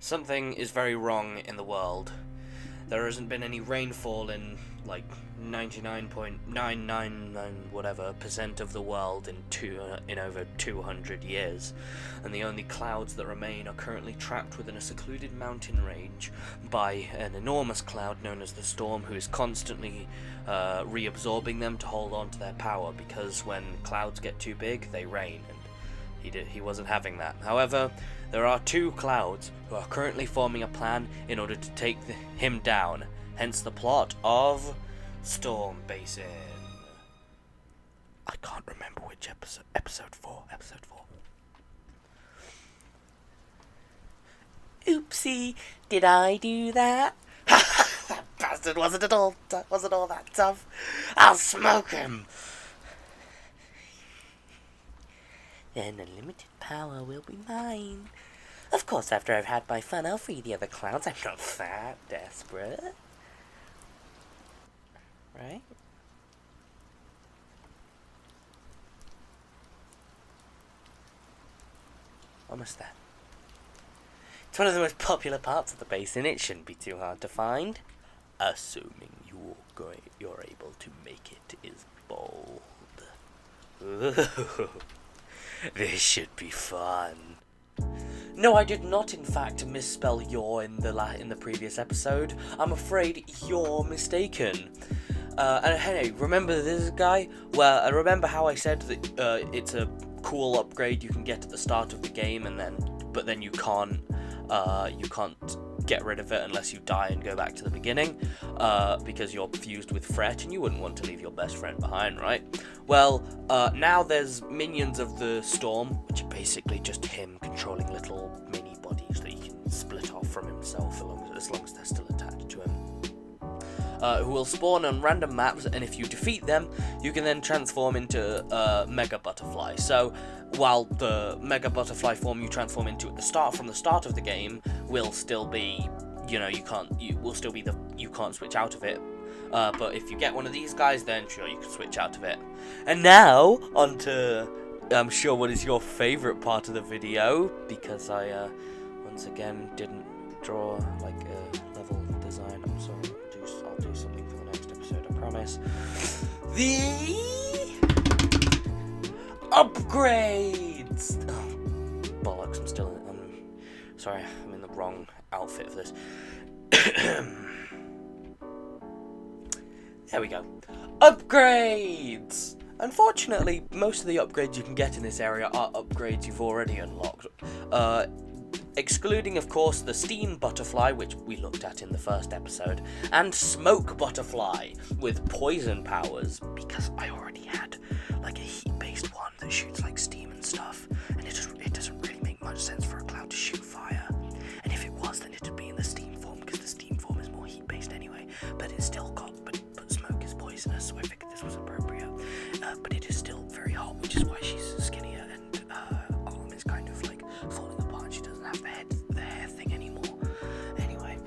Something is very wrong in the world. There hasn't been any rainfall in like 99.999 whatever percent of the world in over 200 years, and the only clouds that remain are currently trapped within a secluded mountain range by an enormous cloud known as the Storm, who is constantly reabsorbing them to hold on to their power, because when clouds get too big, they rain, and he wasn't having that. However, there are two clouds who are currently forming a plan in order to take him down, hence the plot of Storm Basin. I can't remember which episode. Episode 4. Oopsie, did I do that? That bastard wasn't all that tough. I'll smoke him. Then unlimited power will be mine. Of course, after I've had my fun, I'll free the other clowns. I'm not that desperate. Right? Almost there. It's one of the most popular parts of the basin. It shouldn't be too hard to find. Assuming you're able to make it is bold. This should be fun. No, I did not, in fact, misspell "your" in the previous episode. I'm afraid you're mistaken. And hey, remember this guy? Well, I remember how I said that it's a cool upgrade you can get at the start of the game, but then you can't get rid of it unless you die and go back to the beginning, because you're fused with Fret, and you wouldn't want to leave your best friend behind, right? Well, now there's minions of the Storm, which are basically just him controlling little mini bodies that he can split off from himself as long as they're still attached to him. Who will spawn on random maps, and if you defeat them, you can then transform into Mega Butterfly. So, while the Mega Butterfly form you transform into from the start of the game will still be, you can't switch out of it. But if you get one of these guys, then sure, you can switch out of it. And now, on to, I'm sure, what is your favourite part of the video, because I, once again, didn't draw, like, a level design. I'm sorry. I'll do something for the next episode, I promise. The upgrades! Oh, bollocks, sorry, I'm in the wrong outfit for this. There we go. Upgrades! Unfortunately, most of the upgrades you can get in this area are upgrades you've already unlocked. Excluding, of course, the Steam Butterfly, which we looked at in the first episode, and Smoke Butterfly with poison powers, because I already had like a heat-based one that shoots like steam and stuff, and it doesn't really make much sense for a cloud to shoot fire. And if it was, then it'd be in the Steam form, because the Steam form is more heat-based anyway, but smoke is poisonous, so I figured this was appropriate. But it is still very hot, which is why she's skinnier, and arm is kind of like falling apart. She doesn't have the hair thing anymore. Anyway,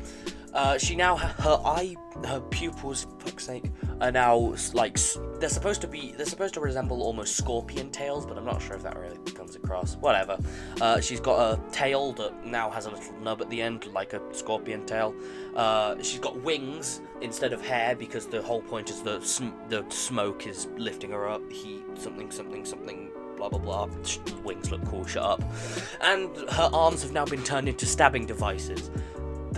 she now her pupils, fuck's sake, are now like they're supposed to resemble almost scorpion tails, but I'm not sure if that really comes across. Whatever. She's got a tail that now has a little nub at the end, like a scorpion tail. She's got wings instead of hair, because the whole point is the smoke is lifting her up. Heat, something, blah blah blah. Wings look cool, shut up. And her arms have now been turned into stabbing devices.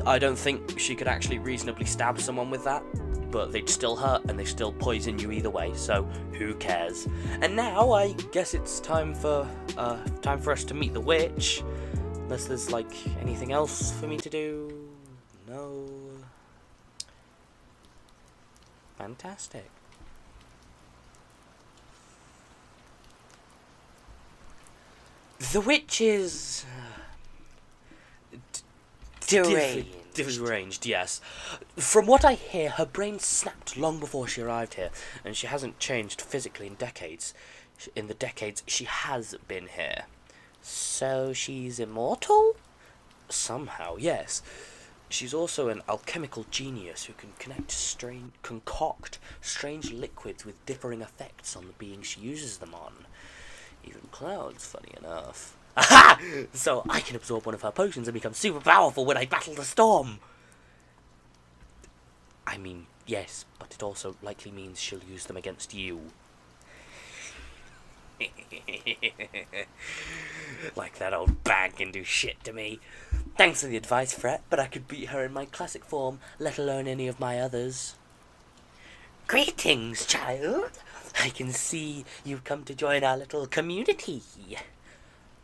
I don't think she could actually reasonably stab someone with that, but they'd still hurt, and they still poison you either way, so who cares? And now I guess it's time for us to meet the witch, unless there's like anything else for me to do. No. Fantastic. The witch is deranged, yes. From what I hear, her brain snapped long before she arrived here, and she hasn't changed physically in decades. In the decades she has been here. So she's immortal? Somehow, yes. She's also an alchemical genius who can concoct strange liquids with differing effects on the beings she uses them on. Even clouds, funny enough. Aha! So I can absorb one of her potions and become super powerful when I battle the storm. I mean, yes, but it also likely means she'll use them against you. Like that old bag can do shit to me. Thanks for the advice, Fret, but I could beat her in my classic form, let alone any of my others. Greetings, child. I can see you've come to join our little community.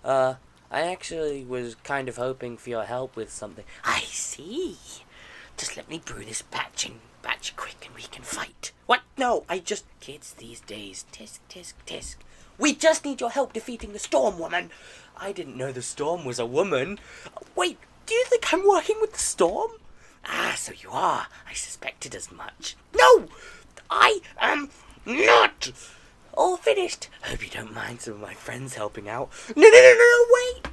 I actually was kind of hoping for your help with something. I see. Just let me brew this batch quick and we can fight. What? No, Kids these days. Tisk, tisk, tisk. We just need your help defeating the Storm Woman. I didn't know the Storm was a woman. Wait, do you think I'm working with the Storm? Ah, so you are. I suspected as much. No! I am not! All finished. Hope you don't mind some of my friends helping out. No, wait!